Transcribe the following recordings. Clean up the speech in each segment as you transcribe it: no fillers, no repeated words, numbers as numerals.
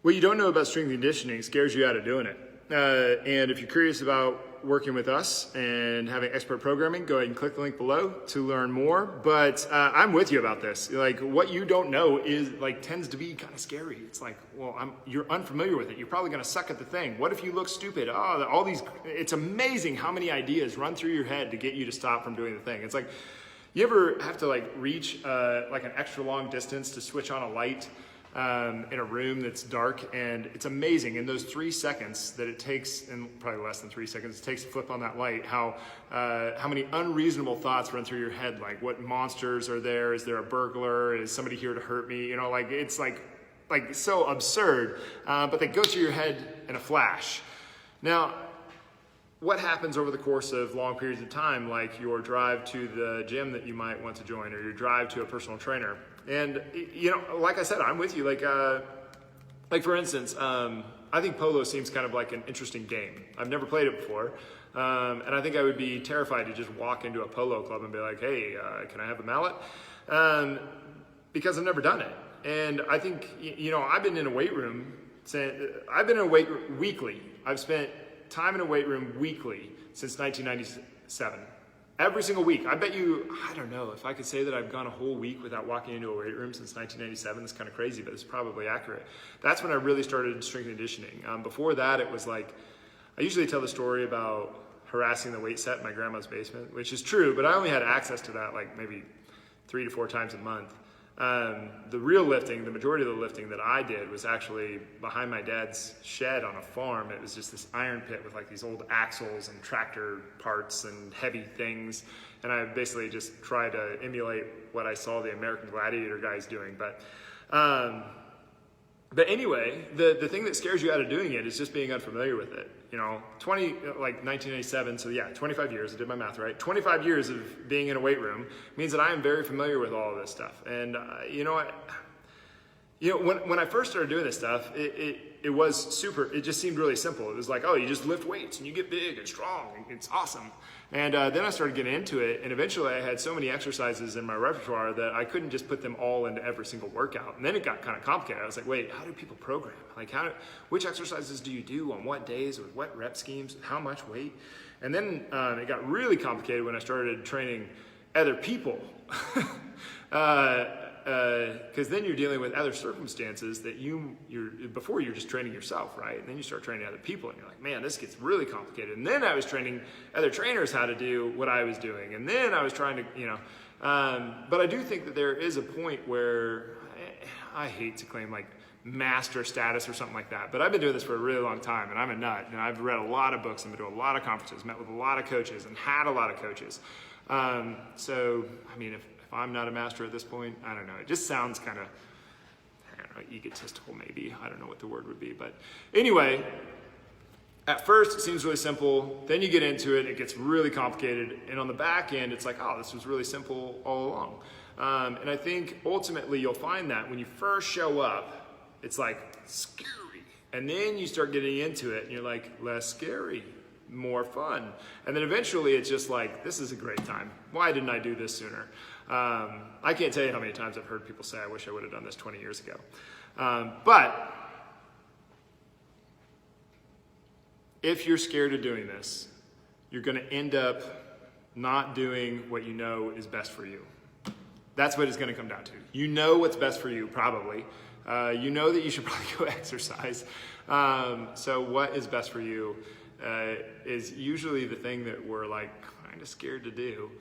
What you don't know about strength conditioning scares you out of doing it. And if you're curious about working with us and having expert programming, go ahead and click the link below to learn more. But I'm with you about this. Like, what you don't know is tends to be kind of scary. It's like, well, you're unfamiliar with it. You're probably going to suck at the thing. What if you look stupid? Oh, all these. It's amazing how many ideas run through your head to get you to stop from doing the thing. It's like, you ever have to reach an extra long distance to switch on a light in a room that's dark, and it's amazing in those 3 seconds that it takes, and probably less than 3 seconds it takes to flip on that light, how many unreasonable thoughts run through your head, like what monsters are there, is there a burglar, is somebody here to hurt me, it's like so absurd, but they go through your head in a flash. Now, what happens over the course of long periods of time, like your drive to the gym that you might want to join, or your drive to a personal trainer? And, like I said, I'm with you. For instance, I think polo seems kind of like an interesting game. I've never played it before. And I think I would be terrified to just walk into a polo club and be like, hey, can I have a mallet? Because I've never done it. And I think, I've been in a weight room, weekly. I've spent time in a weight room weekly since 1997. Every single week. I bet you, I don't know, if I could say that I've gone a whole week without walking into a weight room since 1997, that's kind of crazy, but it's probably accurate. That's when I really started strength conditioning. Before that, it was I usually tell the story about harassing the weight set in my grandma's basement, which is true, but I only had access to that maybe 3 to 4 times a month. The real lifting, the majority of the lifting that I did was actually behind my dad's shed on a farm. It was just this iron pit with these old axles and tractor parts and heavy things. And I basically just tried to emulate what I saw the American Gladiator guys doing. But anyway, the thing that scares you out of doing it is just being unfamiliar with it. 1997, so yeah, 25 years, I did my math right. 25 years of being in a weight room means that I am very familiar with all of this stuff. And when I first started doing this stuff, it was super, it just seemed really simple. It was you just lift weights and you get big and strong and it's awesome. And then I started getting into it, and eventually I had so many exercises in my repertoire that I couldn't just put them all into every single workout. And then it got kind of complicated. I was like, wait, how do people program? Which exercises do you do on what days with what rep schemes, how much weight? And then it got really complicated when I started training other people. Because then you're dealing with other circumstances that before you're just training yourself, right? And then you start training other people, and you're like, man, this gets really complicated. And then I was training other trainers how to do what I was doing, and then I was trying to, but I do think that there is a point where I hate to claim master status or something like that, but I've been doing this for a really long time, and I'm a nut, and I've read a lot of books, and been to a lot of conferences, met with a lot of coaches, and had a lot of coaches. If I'm not a master at this point, I don't know. It just sounds kind of, egotistical maybe. I don't know what the word would be. But anyway, at first it seems really simple. Then you get into it, it gets really complicated. And on the back end, it's this was really simple all along. And I think ultimately you'll find that when you first show up, it's scary. And then you start getting into it and you're less scary, more fun. And then eventually it's just this is a great time. Why didn't I do this sooner? I can't tell you how many times I've heard people say, I wish I would have done this 20 years ago. But if you're scared of doing this, you're going to end up not doing what you know is best for you. That's what it's going to come down to. You know what's best for you, probably. You know that you should probably go exercise. So what is best for you is usually the thing that we're kind of scared to do.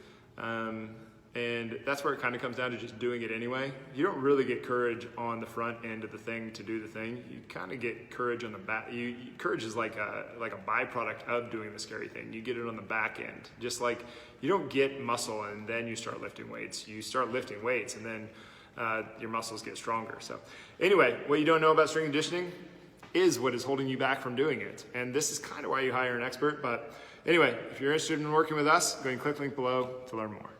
And that's where it kind of comes down to just doing it anyway. You don't really get courage on the front end of the thing to do the thing. You kind of get courage on the back. Courage is like a byproduct of doing the scary thing. You get it on the back end. Just like you don't get muscle and then you start lifting weights. You start lifting weights and then your muscles get stronger. So anyway, what you don't know about strength conditioning is what is holding you back from doing it. And this is kind of why you hire an expert. But anyway, if you're interested in working with us, go ahead and click the link below to learn more.